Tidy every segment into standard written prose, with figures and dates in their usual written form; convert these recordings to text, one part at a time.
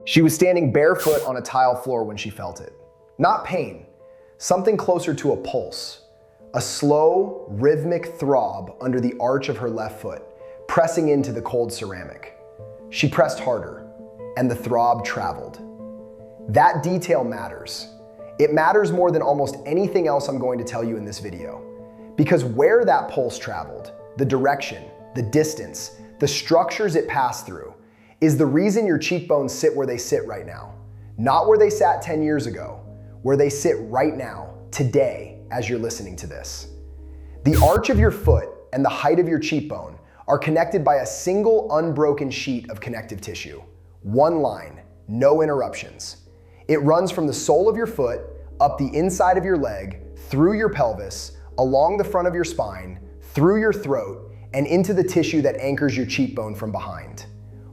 She was standing barefoot on a tile floor when she felt it. Not pain, something closer to a pulse. A slow, rhythmic throb under the arch of her left foot, pressing into the cold ceramic. She pressed harder, and the throb traveled. That detail matters. It matters more than almost anything else I'm going to tell you in this video. Because where that pulse traveled, the direction, the distance, the structures it passed through, is the reason your cheekbones sit where they sit right now. Not where they sat 10 years ago, where they sit right now, today, as you're listening to this. The arch of your foot and the height of your cheekbone are connected by a single unbroken sheet of connective tissue. One line, no interruptions. It runs from the sole of your foot, up the inside of your leg, through your pelvis, along the front of your spine, through your throat, and into the tissue that anchors your cheekbone from behind.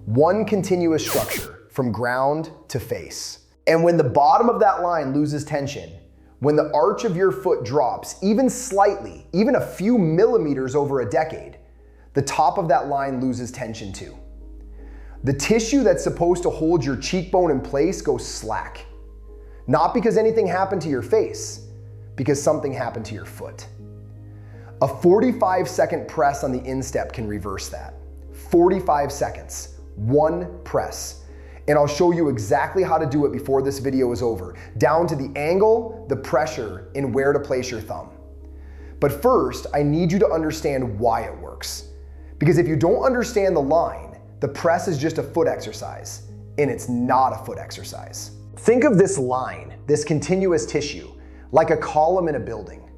One continuous structure, from ground to face. And when the bottom of that line loses tension, when the arch of your foot drops, even slightly, even a few millimeters over a decade, the top of that line loses tension too. The tissue that's supposed to hold your cheekbone in place goes slack. Not because anything happened to your face, because something happened to your foot. A 45-second press on the INSTEP can reverse that. 45 seconds. One press. And I'll show you exactly how to do it before this video is over, down to the angle, the pressure, and where to place your thumb. But first, I need you to understand why it works. Because if you don't understand the line, the press is just a foot exercise, and it's not a foot exercise. Think of this line, this continuous tissue, like a column in a building.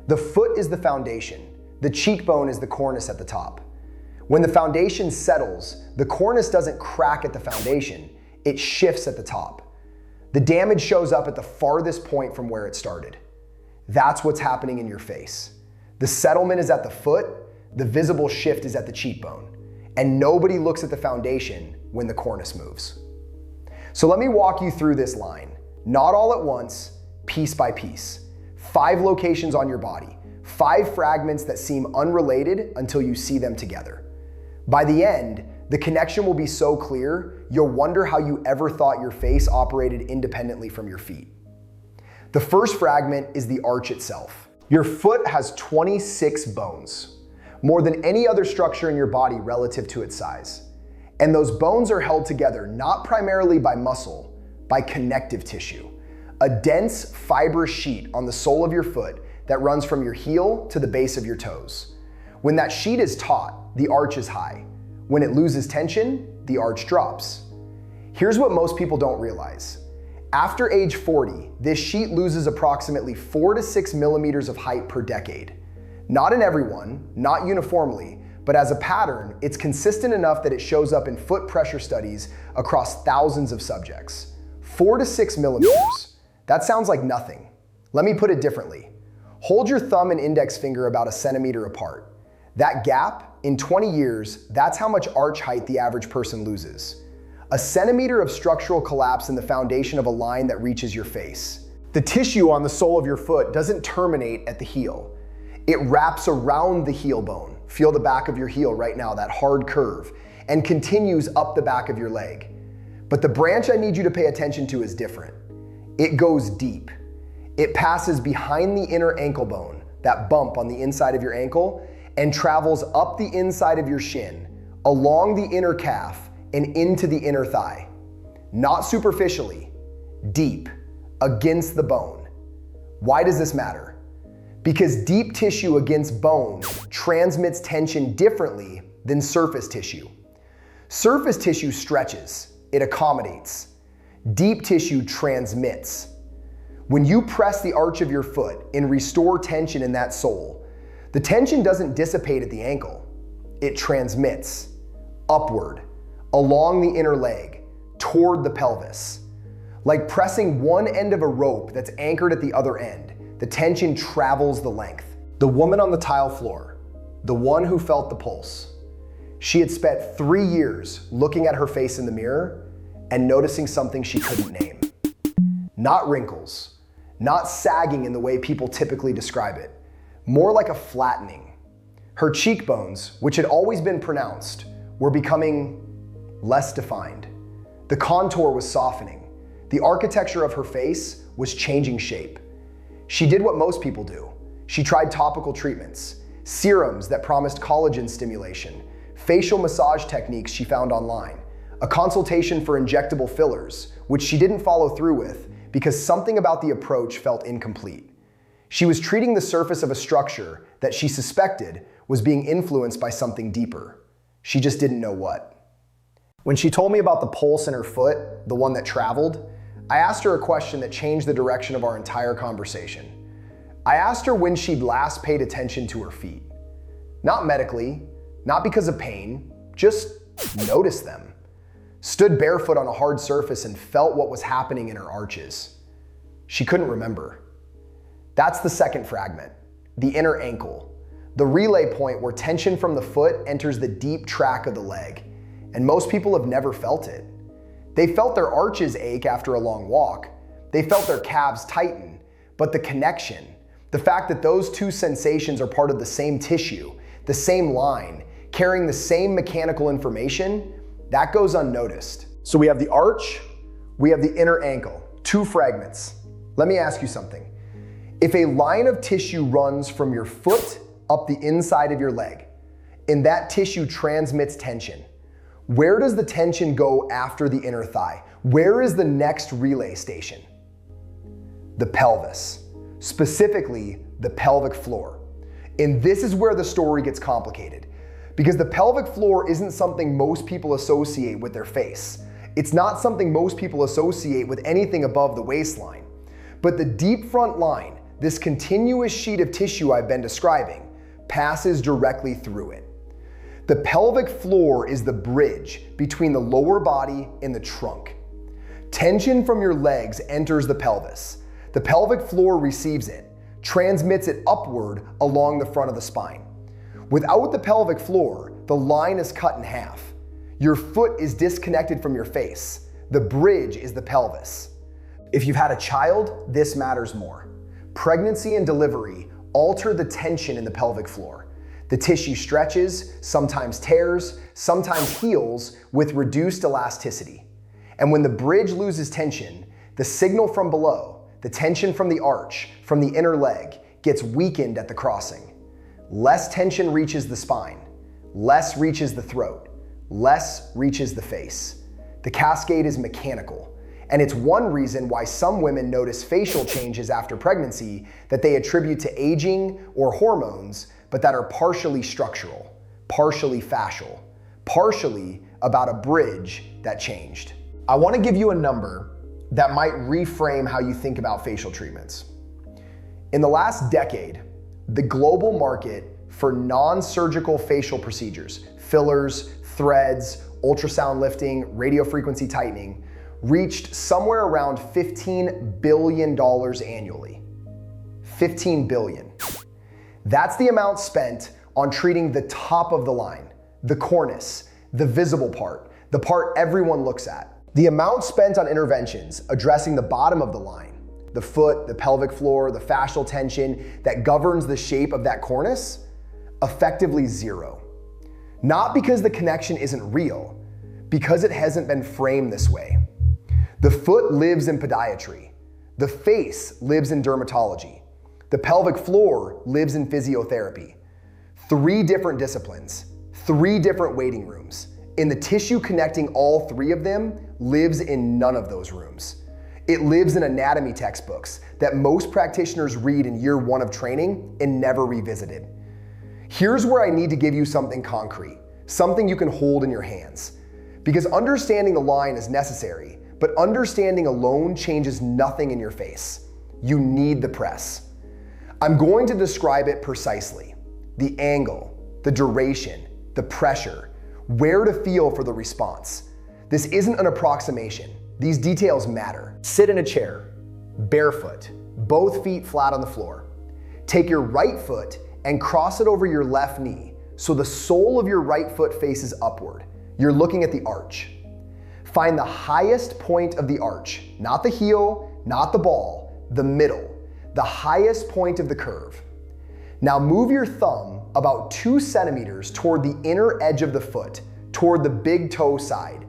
The foot is the foundation. The cheekbone is the cornice at the top. When the foundation settles, the cornice doesn't crack at the foundation, it shifts at the top. The damage shows up at the farthest point from where it started. That's what's happening in your face. The settlement is at the foot, the visible shift is at the cheekbone, and nobody looks at the foundation when the cornice moves. So let me walk you through this line, not all at once, piece by piece. 5 locations on your body, 5 fragments that seem unrelated until you see them together. By the end, the connection will be so clear, you'll wonder how you ever thought your face operated independently from your feet. The first fragment is the arch itself. Your foot has 26 bones, more than any other structure in your body relative to its size. And those bones are held together not primarily by muscle, by connective tissue, a dense fibrous sheet on the sole of your foot that runs from your heel to the base of your toes. When that sheet is taut, the arch is high. When it loses tension, the arch drops. Here's what most people don't realize. After age 40, this sheet loses approximately 4 to 6 millimeters of height per decade. Not in everyone, not uniformly, but as a pattern, it's consistent enough that it shows up in foot pressure studies across thousands of subjects. 4 to 6 millimeters. That sounds like nothing. Let me put it differently. Hold your thumb and index finger about 1 centimeter apart. That gap, in 20 years, that's how much arch height the average person loses. 1 centimeter of structural collapse in the foundation of a line that reaches your face. The tissue on the sole of your foot doesn't terminate at the heel. It wraps around the heel bone. Feel the back of your heel right now, that hard curve, and continues up the back of your leg. But the branch I need you to pay attention to is different. It goes deep. It passes behind the inner ankle bone, that bump on the inside of your ankle, and travels up the inside of your shin, along the inner calf, and into the inner thigh. Not superficially, deep, against the bone. Why does this matter? Because deep tissue against bone transmits tension differently than surface tissue. Surface tissue stretches, it accommodates. Deep tissue transmits. When you press the arch of your foot and restore tension in that sole, the tension doesn't dissipate at the ankle. It transmits upward, along the inner leg, toward the pelvis. Like pressing one end of a rope that's anchored at the other end, the tension travels the length. The woman on the tile floor, the one who felt the pulse, she had spent 3 years looking at her face in the mirror and noticing something she couldn't name. Not wrinkles, not sagging in the way people typically describe it, more like a flattening. Her cheekbones, which had always been pronounced, were becoming less defined. The contour was softening. The architecture of her face was changing shape. She did what most people do. She tried topical treatments, serums that promised collagen stimulation, facial massage techniques she found online, a consultation for injectable fillers, which she didn't follow through with because something about the approach felt incomplete. She was treating the surface of a structure that she suspected was being influenced by something deeper. She just didn't know what. When she told me about the pulse in her foot, the one that traveled, I asked her a question that changed the direction of our entire conversation. I asked her when she'd last paid attention to her feet. Not medically, not because of pain, just noticed them. Stood barefoot on a hard surface and felt what was happening in her arches. She couldn't remember. That's the second fragment, the inner ankle, the relay point where tension from the foot enters the deep track of the leg, and most people have never felt it. They felt their arches ache after a long walk. They felt their calves tighten, but the connection, the fact that those two sensations are part of the same tissue, the same line, carrying the same mechanical information, that goes unnoticed. So we have the arch, we have the inner ankle, two fragments. Let me ask you something. If a line of tissue runs from your foot up the inside of your leg, and that tissue transmits tension, where does the tension go after the inner thigh? Where is the next relay station? The pelvis, specifically the pelvic floor. And this is where the story gets complicated, because the pelvic floor isn't something most people associate with their face. It's not something most people associate with anything above the waistline. But the deep front line, this continuous sheet of tissue I've been describing, passes directly through it. The pelvic floor is the bridge between the lower body and the trunk. Tension from your legs enters the pelvis. The pelvic floor receives it, transmits it upward along the front of the spine. Without the pelvic floor, the line is cut in half. Your foot is disconnected from your face. The bridge is the pelvis. If you've had a child, this matters more. Pregnancy and delivery alter the tension in the pelvic floor. The tissue stretches, sometimes tears, sometimes heals with reduced elasticity. And when the bridge loses tension, the signal from below, the tension from the arch, from the inner leg, gets weakened at the crossing. Less tension reaches the spine, less reaches the throat, less reaches the face. The cascade is mechanical. And it's one reason why some women notice facial changes after pregnancy that they attribute to aging or hormones, but that are partially structural, partially fascial, partially about a bridge that changed. I want to give you a number that might reframe how you think about facial treatments. In the last decade, the global market for non-surgical facial procedures, fillers, threads, ultrasound lifting, radiofrequency tightening, reached somewhere around $15 billion annually. $15 billion. That's the amount spent on treating the top of the line, the cornice, the visible part, the part everyone looks at. The amount spent on interventions addressing the bottom of the line, the foot, the pelvic floor, the fascial tension that governs the shape of that cornice, effectively zero. Not because the connection isn't real, because it hasn't been framed this way. The foot lives in podiatry. The face lives in dermatology. The pelvic floor lives in physiotherapy. 3 different disciplines, 3 different waiting rooms. And the tissue connecting all 3 of them lives in none of those rooms. It lives in anatomy textbooks that most practitioners read in year 1 of training and never revisited. Here's where I need to give you something concrete, something you can hold in your hands. Because understanding the line is necessary, but understanding alone changes nothing in your face. You need the press. I'm going to describe it precisely. The angle, the duration, the pressure, where to feel for the response. This isn't an approximation. These details matter. Sit in a chair, barefoot, both feet flat on the floor. Take your right foot and cross it over your left knee so the sole of your right foot faces upward. You're looking at the arch. Find the highest point of the arch, not the heel, not the ball, the middle, the highest point of the curve. Now move your thumb about 2 centimeters toward the inner edge of the foot, toward the big toe side.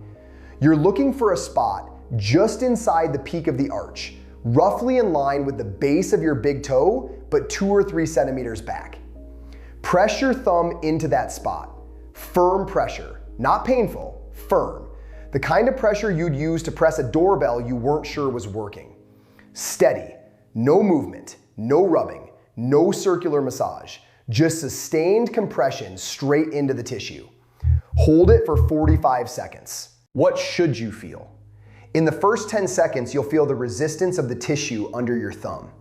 You're looking for a spot just inside the peak of the arch, roughly in line with the base of your big toe, but 2 or 3 centimeters back. Press your thumb into that spot. Firm pressure, not painful, firm. The kind of pressure you'd use to press a doorbell you weren't sure was working. Steady, no movement, no rubbing, no circular massage, just sustained compression straight into the tissue. Hold it for 45 seconds. What should you feel? In the first 10 seconds, you'll feel the resistance of the tissue under your thumb.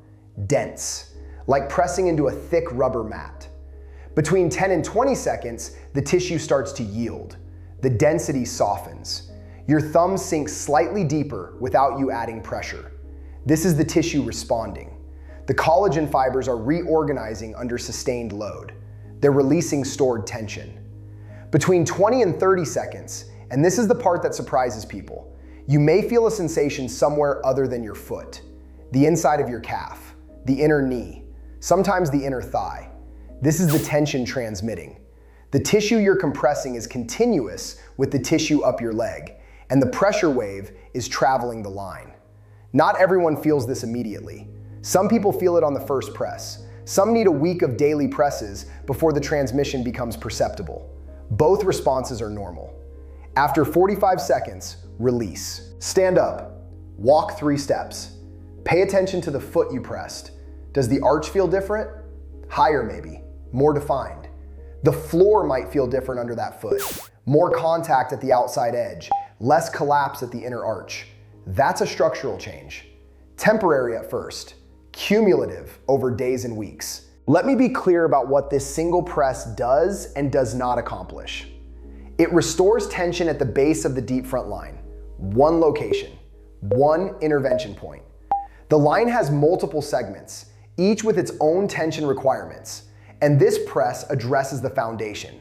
Dense, like pressing into a thick rubber mat. Between 10 and 20 seconds, the tissue starts to yield. The density softens. Your thumb sinks slightly deeper without you adding pressure. This is the tissue responding. The collagen fibers are reorganizing under sustained load. They're releasing stored tension. Between 20 and 30 seconds, and this is the part that surprises people, you may feel a sensation somewhere other than your foot, the inside of your calf, the inner knee, sometimes the inner thigh. This is the tension transmitting. The tissue you're compressing is continuous with the tissue up your leg, and the pressure wave is traveling the line. Not everyone feels this immediately. Some people feel it on the first press. Some need a week of daily presses before the transmission becomes perceptible. Both responses are normal. After 45 seconds, release. Stand up. Walk 3 steps. Pay attention to the foot you pressed. Does the arch feel different? Higher maybe, more defined. The floor might feel different under that foot. More contact at the outside edge, less collapse at the inner arch. That's a structural change. Temporary at first, cumulative over days and weeks. Let me be clear about what this single press does and does not accomplish. It restores tension at the base of the deep front line. One location, one intervention point. The line has multiple segments, each with its own tension requirements, and this press addresses the foundation.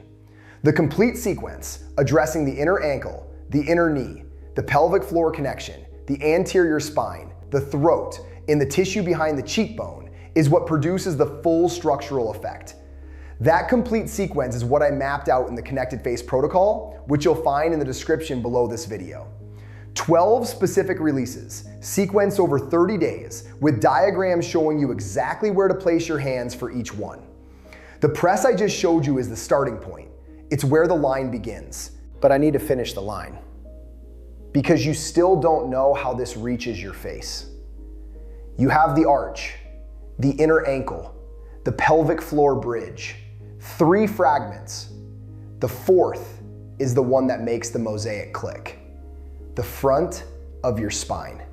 The complete sequence, addressing the inner ankle, the inner knee, the pelvic floor connection, the anterior spine, the throat, and the tissue behind the cheekbone, is what produces the full structural effect. That complete sequence is what I mapped out in the Connected Face protocol, which you'll find in the description below this video. 12 specific releases, sequenced over 30 days, with diagrams showing you exactly where to place your hands for each one. The press I just showed you is the starting point. It's where the line begins. But I need to finish the line, because you still don't know how this reaches your face. You have the arch, the inner ankle, the pelvic floor bridge, 3 fragments. The 4th is the one that makes the mosaic click. The front of your spine.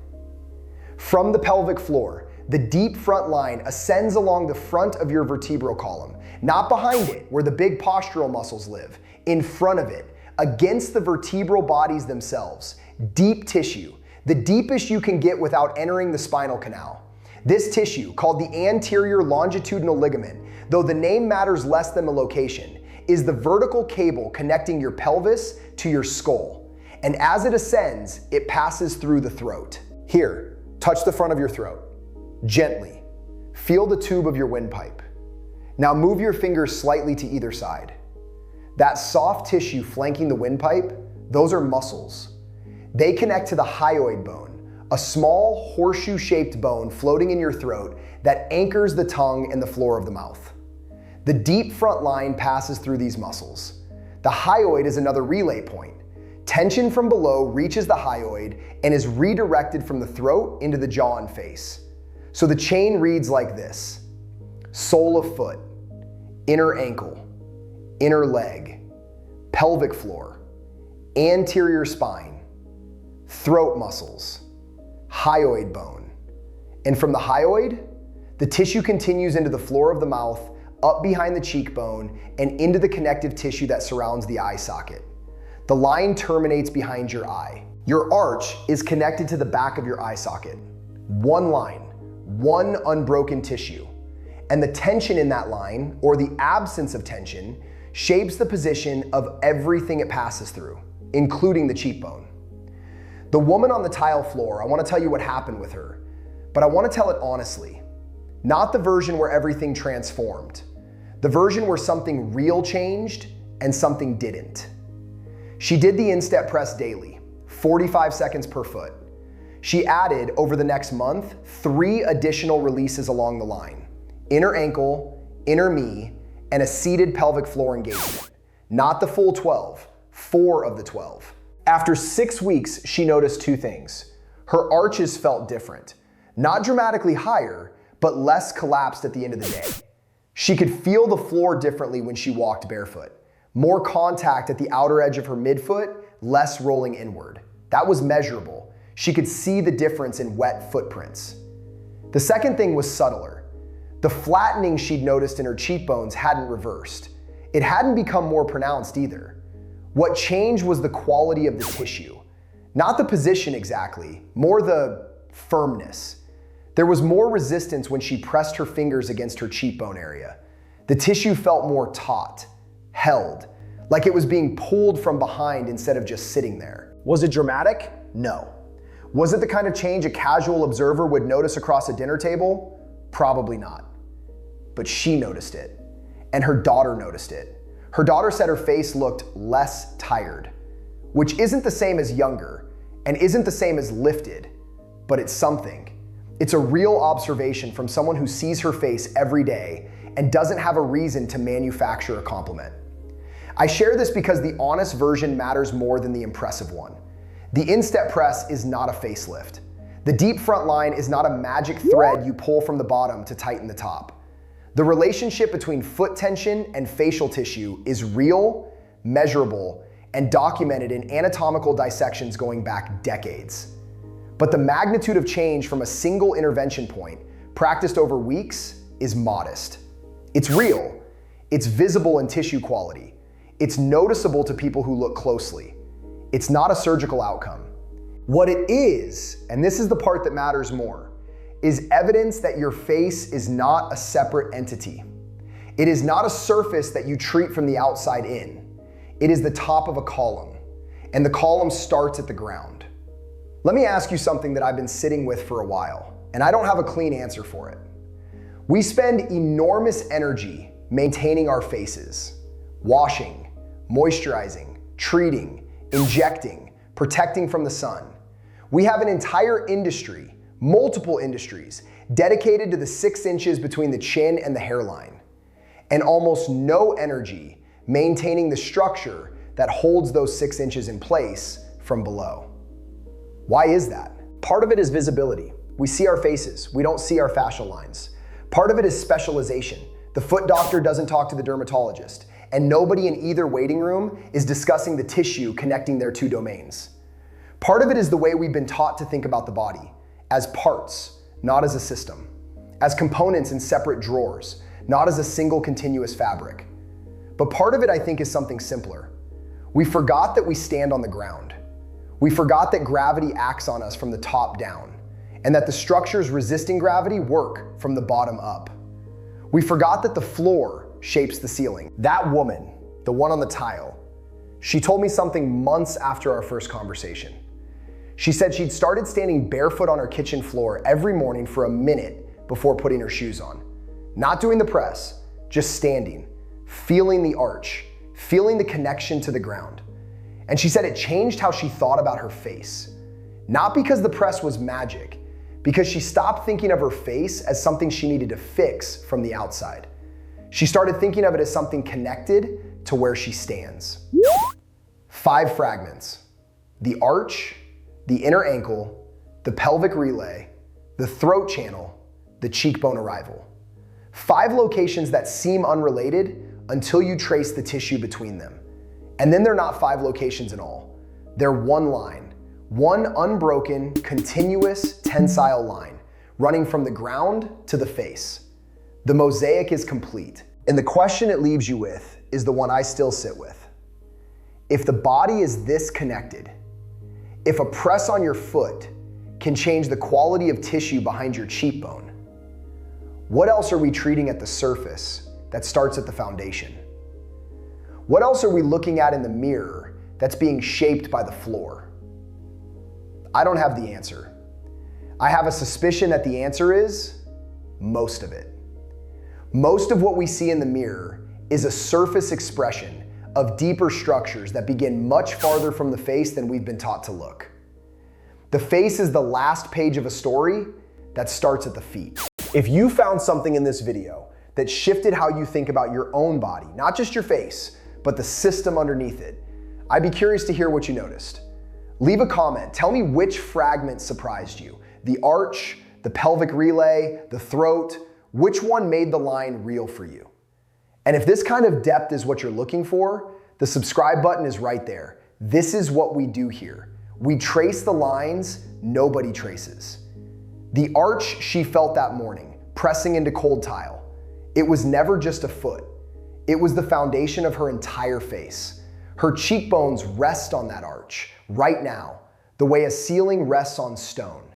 From the pelvic floor, the deep front line ascends along the front of your vertebral column, not behind it where the big postural muscles live, in front of it, against the vertebral bodies themselves. Deep tissue, the deepest you can get without entering the spinal canal. This tissue, called the anterior longitudinal ligament, though the name matters less than the location, is the vertical cable connecting your pelvis to your skull. And as it ascends, it passes through the throat. Here, touch the front of your throat. Gently. Feel the tube of your windpipe. Now move your fingers slightly to either side. That soft tissue flanking the windpipe, those are muscles. They connect to the hyoid bone, a small horseshoe-shaped bone floating in your throat that anchors the tongue and the floor of the mouth. The deep front line passes through these muscles. The hyoid is another relay point. Tension from below reaches the hyoid and is redirected from the throat into the jaw and face. So the chain reads like this: sole of foot, inner ankle, inner leg, pelvic floor, anterior spine, throat muscles, hyoid bone. And from the hyoid, the tissue continues into the floor of the mouth, up behind the cheekbone, and into the connective tissue that surrounds the eye socket. The line terminates behind your eye. Your arch is connected to the back of your eye socket. One line, one unbroken tissue. And the tension in that line, or the absence of tension, shapes the position of everything it passes through, including the cheekbone. The woman on the tile floor, I want to tell you what happened with her, but I want to tell it honestly. Not the version where everything transformed. The version where something real changed and something didn't. She did the INSTEP press daily, 45 seconds per foot. She added, over the next month, 3 additional releases along the line: inner ankle, inner knee, and a seated pelvic floor engagement. Not the full 12, 4 of the 12. After 6 weeks, she noticed 2 things. Her arches felt different. Not dramatically higher, but less collapsed at the end of the day. She could feel the floor differently when she walked barefoot. More contact at the outer edge of her midfoot, less rolling inward. That was measurable. She could see the difference in wet footprints. The second thing was subtler. The flattening she'd noticed in her cheekbones hadn't reversed. It hadn't become more pronounced either. What changed was the quality of the tissue. Not the position exactly, more the firmness. There was more resistance when she pressed her fingers against her cheekbone area. The tissue felt more taut, held, like it was being pulled from behind instead of just sitting there. Was it dramatic? No. Was it the kind of change a casual observer would notice across a dinner table? Probably not. But she noticed it, and her daughter noticed it. Her daughter said her face looked less tired, which isn't the same as younger, and isn't the same as lifted, but it's something. It's a real observation from someone who sees her face every day and doesn't have a reason to manufacture a compliment. I share this because the honest version matters more than the impressive one. The INSTEP press is not a facelift. The deep front line is not a magic thread you pull from the bottom to tighten the top. The relationship between foot tension and facial tissue is real, measurable, and documented in anatomical dissections going back decades. But the magnitude of change from a single intervention point, practiced over weeks, is modest. It's real. It's visible in tissue quality. It's noticeable to people who look closely. It's not a surgical outcome. What it is, and this is the part that matters more, is evidence that your face is not a separate entity. It is not a surface that you treat from the outside in. It is the top of a column, and the column starts at the ground. Let me ask you something that I've been sitting with for a while, and I don't have a clean answer for it. We spend enormous energy maintaining our faces, washing, moisturizing, treating, injecting, protecting from the sun. We have an entire industry, multiple industries, dedicated to the 6 inches between the chin and the hairline, and almost no energy maintaining the structure that holds those 6 inches in place from below. Why is that? Part of it is visibility. We see our faces, we don't see our fascial lines. Part of it is specialization. The foot doctor doesn't talk to the dermatologist, and nobody in either waiting room is discussing the tissue connecting their 2 domains. Part of it is the way we've been taught to think about the body, as parts, not as a system, as components in separate drawers, not as a single continuous fabric. But part of it, I think, is something simpler. We forgot that we stand on the ground. We forgot that gravity acts on us from the top down, and that the structures resisting gravity work from the bottom up. We forgot that the floor shapes the ceiling. That woman, the one on the tile, she told me something months after our first conversation. She said she'd started standing barefoot on her kitchen floor every morning for a minute before putting her shoes on. Not doing the press, just standing, feeling the arch, feeling the connection to the ground. And she said it changed how she thought about her face. Not because the press was magic, because she stopped thinking of her face as something she needed to fix from the outside. She started thinking of it as something connected to where she stands. 5 fragments: the arch, the inner ankle, the pelvic relay, the throat channel, the cheekbone arrival. 5 locations that seem unrelated until you trace the tissue between them. And then they're not 5 locations in all. They're one line, one unbroken, continuous, tensile line, running from the ground to the face. The mosaic is complete. And the question it leaves you with is the one I still sit with. If the body is this connected, if a press on your foot can change the quality of tissue behind your cheekbone, what else are we treating at the surface that starts at the foundation? What else are we looking at in the mirror that's being shaped by the floor? I don't have the answer. I have a suspicion that the answer is most of it. Most of what we see in the mirror is a surface expression of deeper structures that begin much farther from the face than we've been taught to look. The face is the last page of a story that starts at the feet. If you found something in this video that shifted how you think about your own body, not just your face, but the system underneath it, I'd be curious to hear what you noticed. Leave a comment, tell me which fragment surprised you. The arch, the pelvic relay, the throat, which one made the line real for you? And if this kind of depth is what you're looking for, the subscribe button is right there. This is what we do here. We trace the lines nobody traces. The arch she felt that morning, pressing into cold tile, it was never just a foot. It was the foundation of her entire face. Her cheekbones rest on that arch right now, the way a ceiling rests on stone.